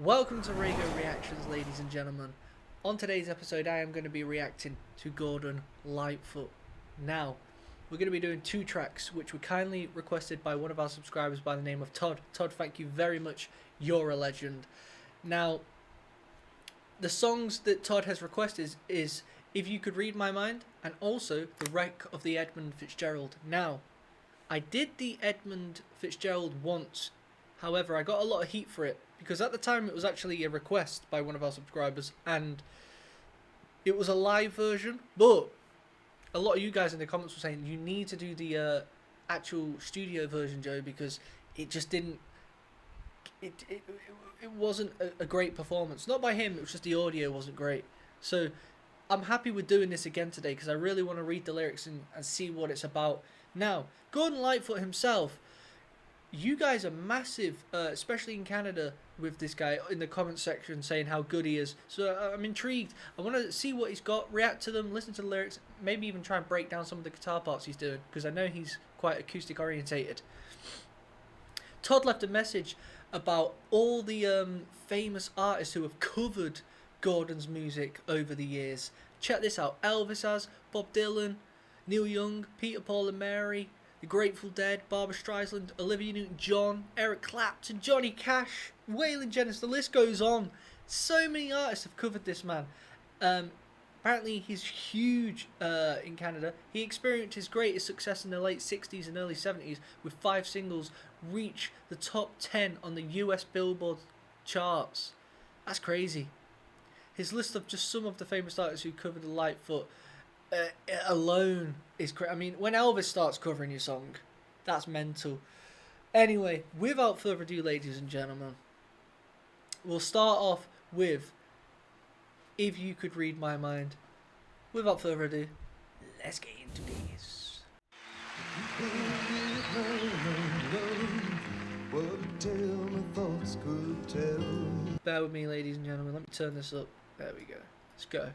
Welcome to Raygo Reactions, ladies and gentlemen. On today's episode, I am going to be reacting to Gordon Lightfoot. Now, we're going to be doing two tracks, which were kindly requested by one of our subscribers by the name of Todd. Todd, thank you very much. You're a legend. Now, the songs that Todd has requested is If You Could Read My Mind and also The Wreck of the Edmund Fitzgerald. Now, I did the Edmund Fitzgerald once. However, I got a lot of heat for it because at the time it was actually a request by one of our subscribers and it was a live version. But a lot of you guys in the comments were saying you need to do the actual studio version, Joe, because it just didn't. It wasn't a great performance. Not by him. It was just the audio wasn't great. So I'm happy with doing this again today because I really want to read the lyrics and see what it's about. Now, Gordon Lightfoot himself. You guys are massive, especially in Canada, with this guy in the comments section saying how good he is. So I'm intrigued. I want to see what he's got, react to them, listen to the lyrics, maybe even try and break down some of the guitar parts he's doing because I know he's quite acoustic orientated. Todd left a message about all the famous artists who have covered Gordon's music over the years. Check this out. Elvis has, Bob Dylan, Neil Young, Peter, Paul and Mary, The Grateful Dead, Barbra Streisand, Olivia Newton-John, Eric Clapton, Johnny Cash, Waylon Jennings, the list goes on. So many artists have covered this man. Apparently he's huge in Canada. He experienced his greatest success in the late 60s and early 70s with 5 singles reach the top 10 on the US Billboard charts. That's crazy. His list of just some of the famous artists who covered the Lightfoot alone is crazy. I mean, when Elvis starts covering your song, that's mental. Anyway, without further ado, ladies and gentlemen, we'll start off with If You Could Read My Mind. Without further ado, let's get into this. Bear with me, ladies and gentlemen. Let me turn this up. There we go. Let's go.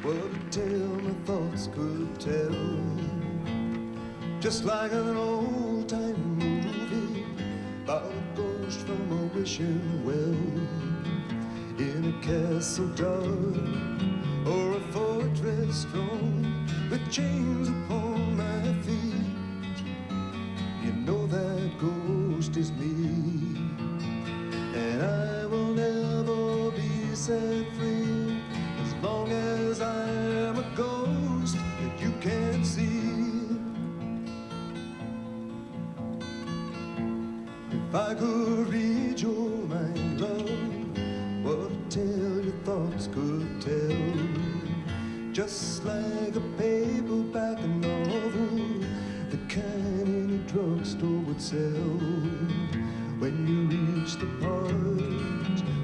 What a tale my thoughts could tell, just like an old-time movie about a ghost from a wishing well, in a castle dark or a fortress strong, with chains upon my feet. You know that ghost is me, and I will never be set free as long as I am a ghost that you can't see. If I could read your mind, love, what a tale your thoughts could tell, just like a paperback novel, the kind any drugstore would sell. When you reach the part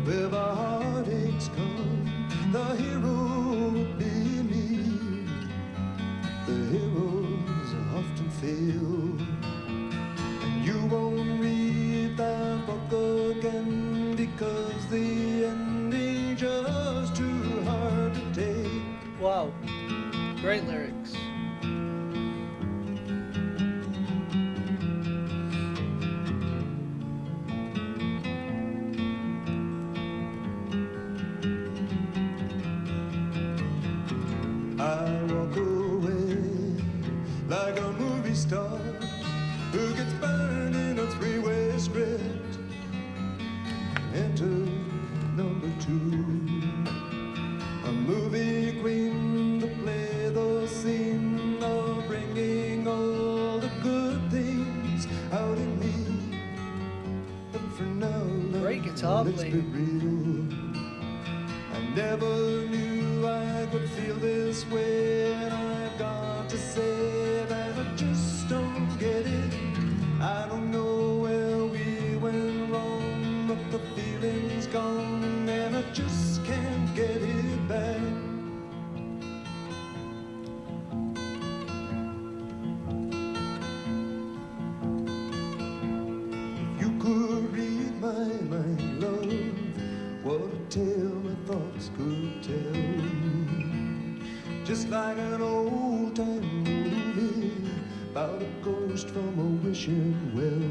where the heartaches come, the hero would be me. The heroes often fail, and you won't read that book again because the ending's just too hard to take. Wow, great lyrics. I walk away like a movie star who gets burned in a three-way script. Enter number 2, a movie queen to play the scene of bringing all the good things out in me. But for now, Great guitar let's be playing. real. I never knew I could feel this way, and I've got to say that I just don't get it. I don't know where we went wrong, but the feeling's gone, and I just can't get it back. If you could read my mind, love, what a tale my thoughts could tell, just like an old-time movie about a ghost from a wishing well,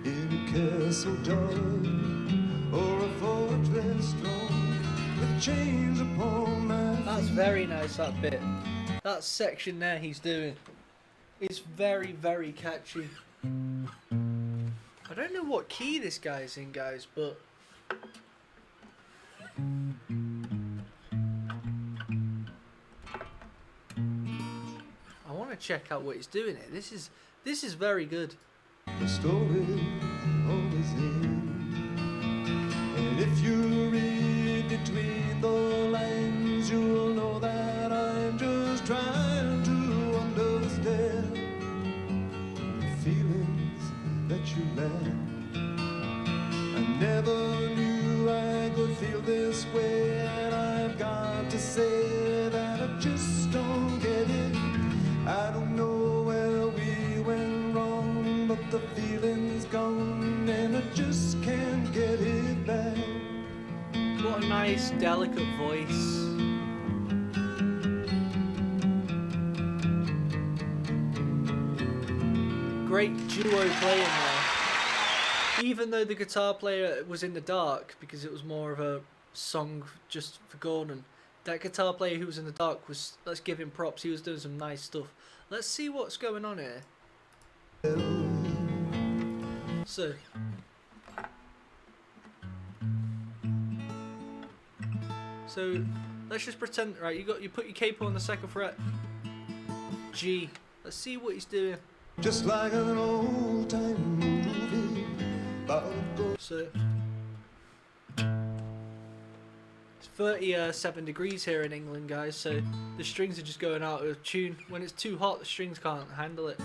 in a castle dark or a fortress strong, with chains upon my feet. That's very nice, that bit. That section there he's doing. It's very, very catchy. I don't know what key this guy's in, guys, but I want to check out what he's doing here. This is very good. The story always ends, and if you read between the lines, you'll know that I'm just trying to understand the feelings that you left. I never knew I could feel this way, and I've got to say that I just don't get it. I don't know where we went wrong, but the feeling's gone, and I just can't get it back. What a nice, delicate voice. Great duo playing there. Even though the guitar player was in the dark, because it was more of a song just for Gordon, that guitar player who was in the dark was, let's give him props, he was doing some nice stuff. Let's see what's going on here. So, let's just pretend, right, you put your capo on the second fret, G. Let's see what he's doing. Just like an old time movie about a ghost. So, it's 37 degrees here in England, guys, so the strings are just going out of tune. When it's too hot, the strings can't handle it.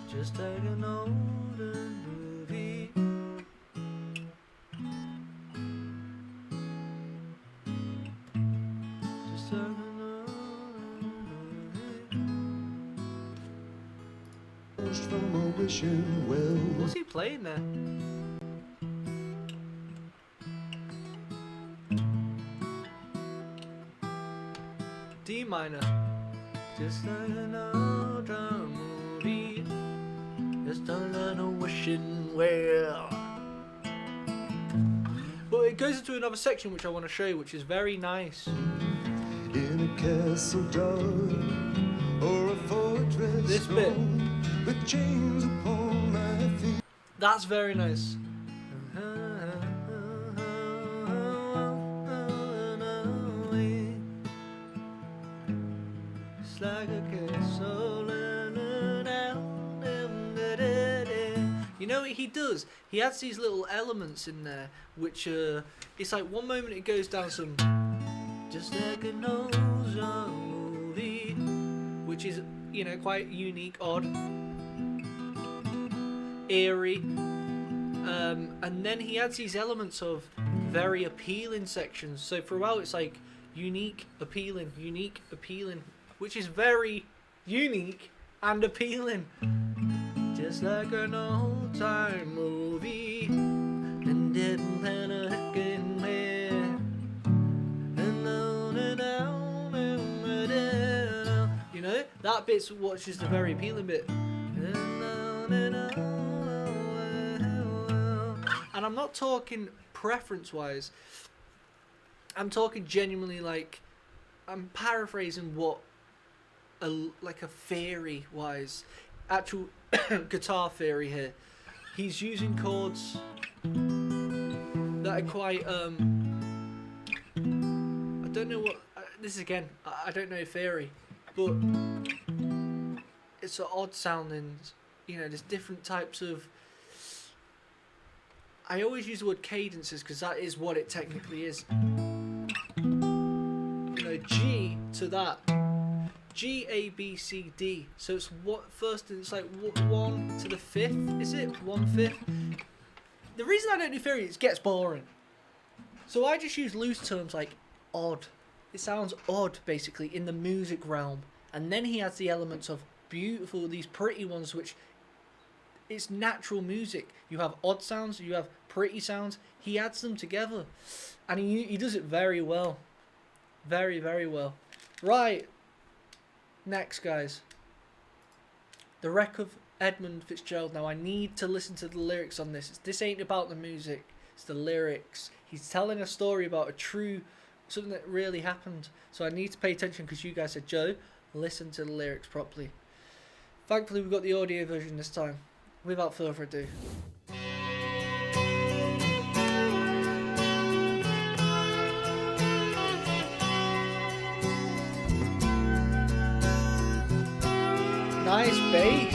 Just like an older movie. Just like an older movie. From a wishing well. What's he playing there? D minor. Just like an older movie. Just a little wishing well. But it goes into another section which I want to show you, which is very nice. In a castle dark or a fortress This bit. with chains upon my feet. That's very nice. It's like a castle. You know what he does? He adds these little elements in there, which it's like one moment it goes down some, just like an old movie, which is, you know, quite unique, odd, eerie, and then he adds these elements of very appealing sections. So throughout it's like unique, appealing, which is very unique and appealing. Just like an old time movie, and didn't have a hooking man. You know, that bit's what's just a very appealing bit. And I'm not talking preference wise, I'm talking genuinely, like, I'm paraphrasing what like a theory wise, actual guitar theory here. He's using chords that are quite I don't know what this is again, I don't know theory, but it's an odd sounding, you know, there's different types of, I always use the word cadences because that is what it technically is. You know, G to that, G, A, B, C, D. So it's what first, it's like 1 to the 5th, is it? 1/5. The reason I don't do theory is it gets boring. So I just use loose terms like odd. It sounds odd, basically, in the music realm. And then he adds the elements of beautiful, these pretty ones, which it's natural music. You have odd sounds, you have pretty sounds. He adds them together. And he does it very well. Very, very well. Right. Next, guys. The Wreck of Edmund Fitzgerald. Now I need to listen to the lyrics on this. This ain't about the music, it's the lyrics. He's telling a story about something that really happened. So I need to pay attention because you guys said, Joe, listen to the lyrics properly. Thankfully we've got the audio version this time. Without further ado. Nice bass.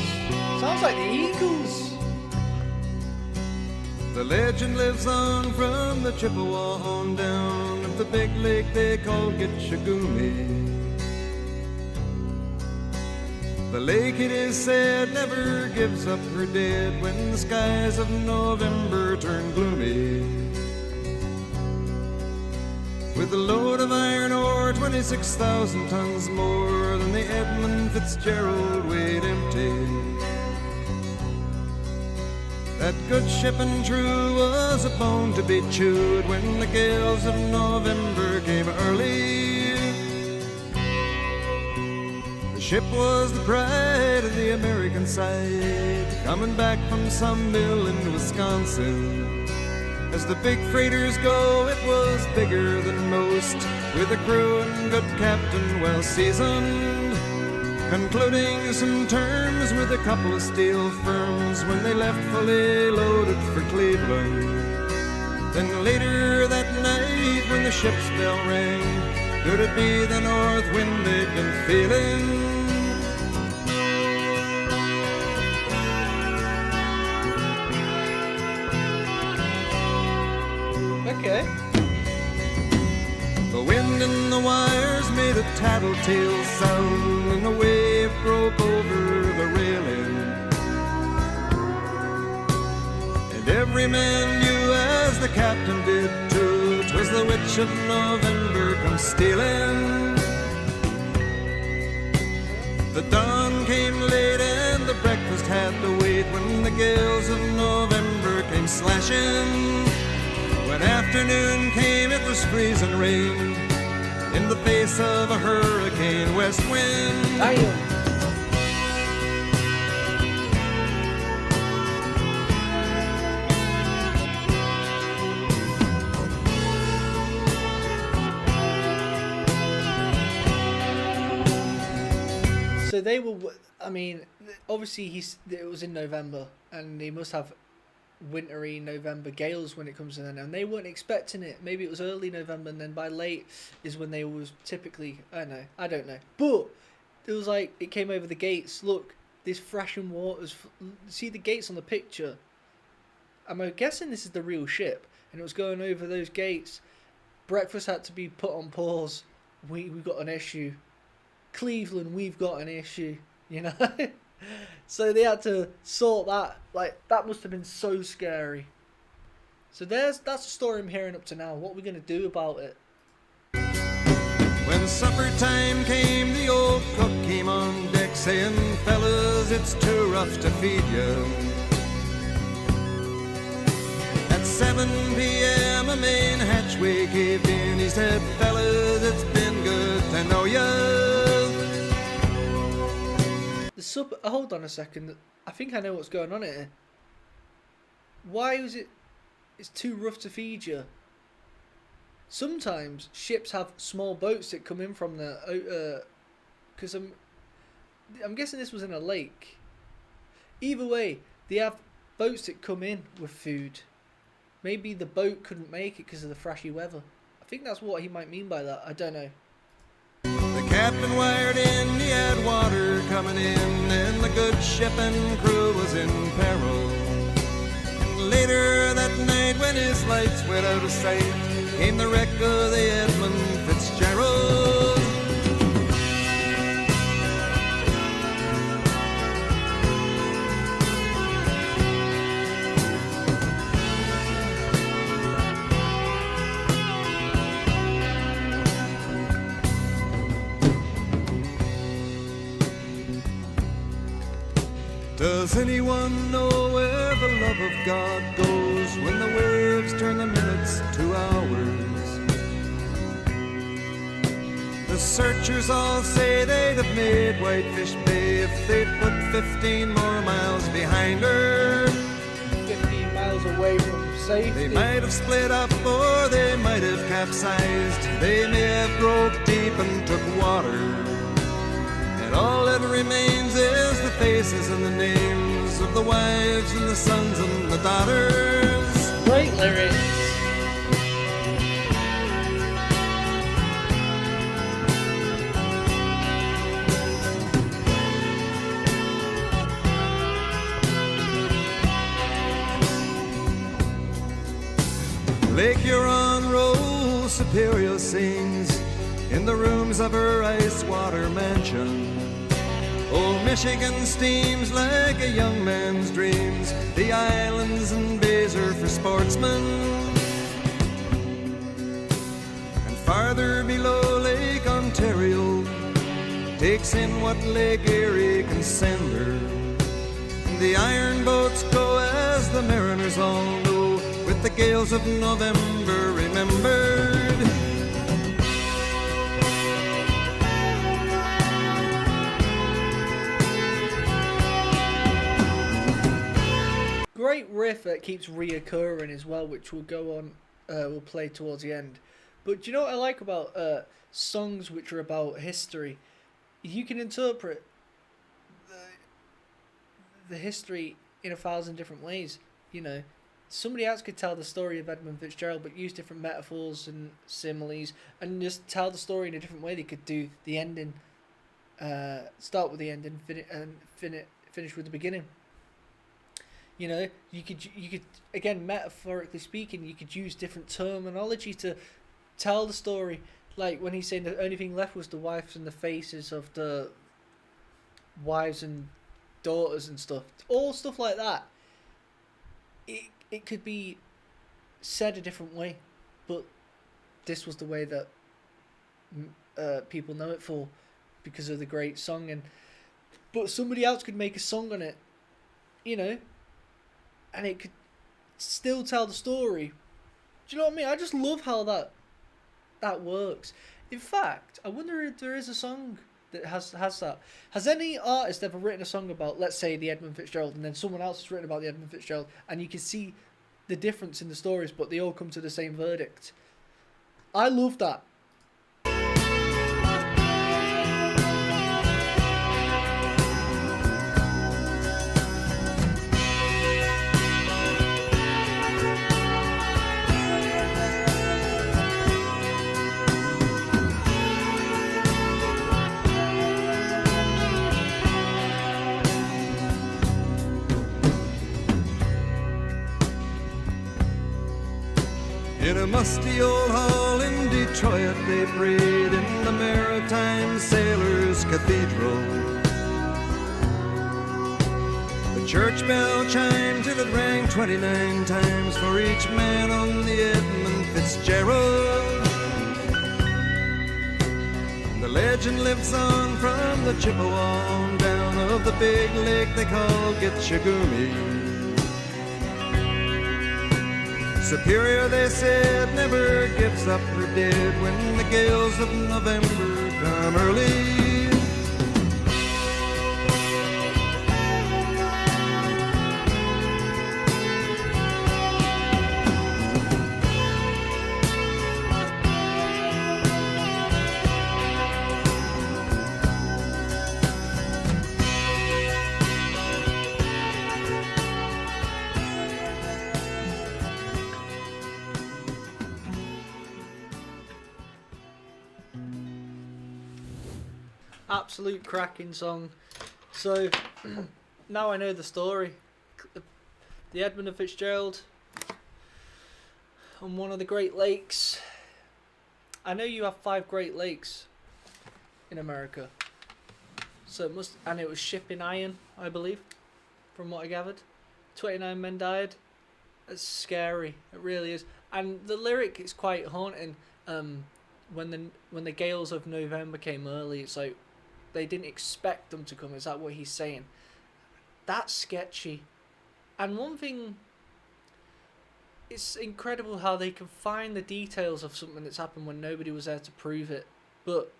Sounds like the Eagles. The legend lives on from the Chippewa on down of the big lake they call Gitchagumi. The lake, it is said, never gives up her dead when the skies of November turn gloomy. With a load of iron ore, 26,000 tons more than the Edmund Fitzgerald weighed empty. That good ship and true was a bone to be chewed when the gales of November came early. The ship was the pride of the American side, coming back from some mill in Wisconsin. As the big freighters go, it was bigger than most, with a crew and good captain well seasoned, concluding some terms with a couple of steel firms when they left fully loaded for Cleveland. Then later that night when the ship's bell rang, could it be the north wind they'd been feeling? Okay. The wind in the wires made a tattletale sound, and the wave broke over the railing. And every man knew, as the captain did too, 'twas the witch of November come stealing. The dawn came late and the breakfast had to wait when the gales of November came slashing. When afternoon came, it was freezing rain in the face of a hurricane west wind. So they were, I mean, obviously it was in November, and they must have wintry November gales when it comes to them, and they weren't expecting it. Maybe it was early November, and then by late is when they was typically, I don't know. But it was like, it came over the gates. Look, this thrashing waters. See the gates on the picture? I'm guessing this is the real ship, and it was going over those gates. Breakfast had to be put on pause. We've got an issue. Cleveland, we've got an issue, you know? So they had to sort that. Like, that must have been so scary. So that's the story I'm hearing up to now. What are we going to do about it? When supper time came, the old cook came on deck saying, "Fellas, it's too rough to feed you." At 7 p.m. a main hatchway caved in. He said, "Fellas, it's been good to know you." Hold on a second. I think I know what's going on here. Why was it? It's too rough to feed you. Sometimes ships have small boats that come in from the. Because I'm guessing this was in a lake. Either way, they have boats that come in with food. Maybe the boat couldn't make it because of the thrashy weather. I think that's what he might mean by that. I don't know. The captain wired in, he had water coming in, and the good ship and crew was in peril. And later that night, when his lights went out of sight, came the wreck of the Edmund Fitzgerald. Does anyone know where the love of God goes when the waves turn the minutes to hours? The searchers all say they'd have made Whitefish Bay if they'd put 15 more miles behind her. 15 miles away from safety. They might have split up or they might have capsized. They may have broke deep and took water. And all that remains is the faces and the names of the wives and the sons and the daughters. Great lyrics. Lake Huron rolls, Superior sings in the rooms of her ice water mansion. Old Michigan steams like a young man's dreams. The islands and bays are for sportsmen. And farther below, Lake Ontario takes in what Lake Erie can send her. The iron boats go as the mariners all know, with the gales of November remembered. Great riff that keeps reoccurring as well, which will go on, will play towards the end. But do you know what I like about songs which are about history? You can interpret the history in 1,000 different ways. You know, somebody else could tell the story of Edmund Fitzgerald, but use different metaphors and similes, and just tell the story in a different way. They could do the ending, start with the ending, finish with the beginning. You know, you could again, metaphorically speaking, you could use different terminology to tell the story. Like when he's saying the only thing left was the wives and the faces of the wives and daughters and stuff, all stuff like that. It could be said a different way, but this was the way that people know it for, because of the great song. But somebody else could make a song on it, you know, and it could still tell the story. Do you know what I mean? I just love how that works. In fact, I wonder if there is a song that has that. Has any artist ever written a song about, let's say, the Edmund Fitzgerald, and then someone else has written about the Edmund Fitzgerald, and you can see the difference in the stories, but they all come to the same verdict? I love that. In a musty old hall in Detroit, they prayed in the Maritime Sailors' Cathedral. The church bell chimed till it rang 29 times for each man on the Edmund Fitzgerald. And the legend lives on from the Chippewa on down of the big lake they call Gitchagumi. Superior, they said, never gives up her dead when the gales of November come early. Absolute cracking song. So now I know the story. The Edmund and Fitzgerald on one of the Great Lakes. I know you have 5 Great Lakes in America. So it must, and it was shipping iron, I believe, from what I gathered. 29 men died. It's scary. It really is. And the lyric is quite haunting. When the gales of November came early, it's like they didn't expect them to come. Is that what he's saying? That's sketchy. And one thing, it's incredible how they can find the details of something that's happened when nobody was there to prove it. But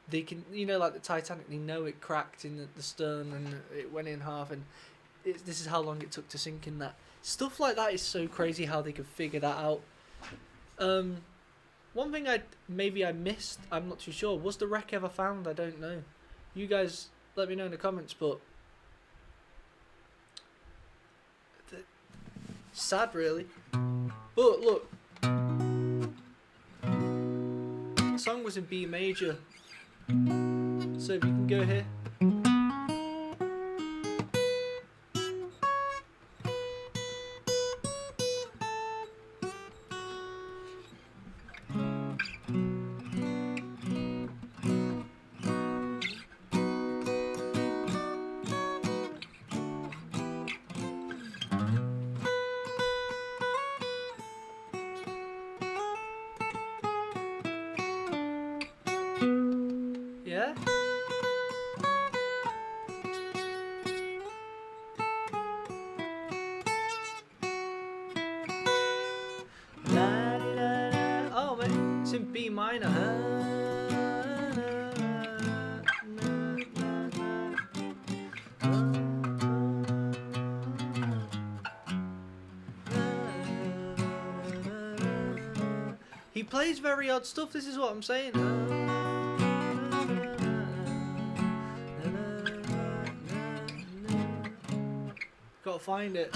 they can, you know, like the Titanic, they know it cracked in the stern and it went in half, and this is how long it took to sink in that. Stuff like that is so crazy how they could figure that out. One thing I missed, I'm not too sure, was the wreck ever found? I don't know. You guys let me know in the comments, but sad really. But look, the song was in B major, so if you can go here. Yeah? Oh, man, it's in B minor. He plays very odd stuff, this is what I'm saying. Gotta find it.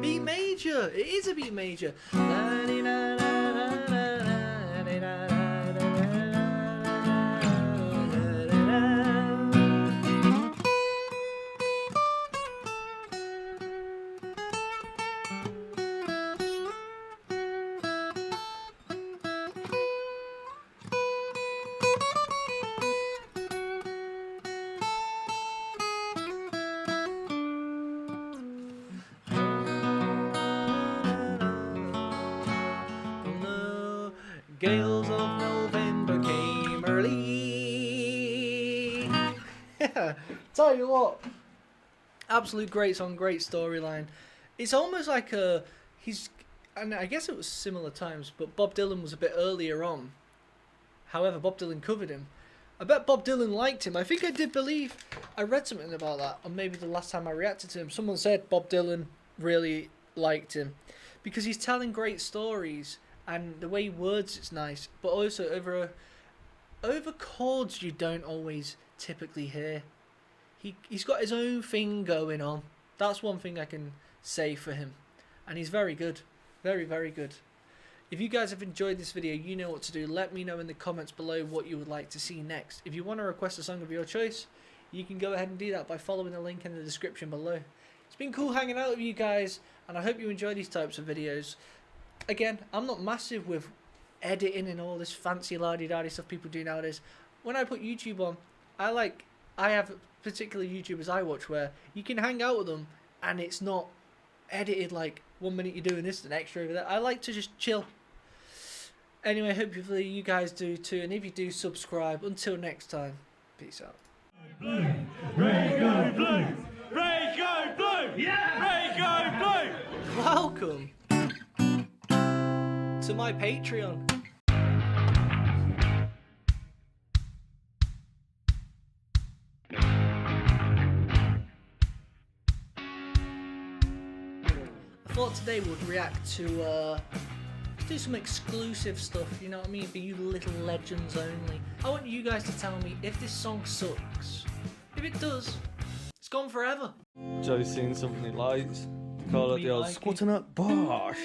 B major. It is a B major. Gales of November came early. Yeah, tell you what, absolute great song, great storyline. It's almost like and I guess it was similar times, but Bob Dylan was a bit earlier on. However, Bob Dylan covered him. I bet Bob Dylan liked him. I think I did believe I read something about that, or maybe the last time I reacted to him, someone said Bob Dylan really liked him because he's telling great stories. And the way he words it's nice, but also over chords you don't always typically hear. He's got his own thing going on. That's one thing I can say for him. And he's very good. Very, very good. If you guys have enjoyed this video, you know what to do. Let me know in the comments below what you would like to see next. If you want to request a song of your choice, you can go ahead and do that by following the link in the description below. It's been cool hanging out with you guys, and I hope you enjoy these types of videos. Again, I'm not massive with editing and all this fancy la-di-da-di stuff people do nowadays. When I put YouTube on, I have particular YouTubers I watch where you can hang out with them and it's not edited like 1 minute you're doing this, the next over there. I like to just chill. Anyway, hopefully you guys do too, and if you do, subscribe. Until next time, peace out. Blue, Raygo blue, Raygo blue, yeah, Raygo blue. Welcome to my Patreon. I thought today we'd react to do some exclusive stuff, you know what I mean, for you little legends only. I want you guys to tell me if this song sucks. If it does, it's gone forever. Joe's seen something he likes. Call it the old like it. squatting up bosh.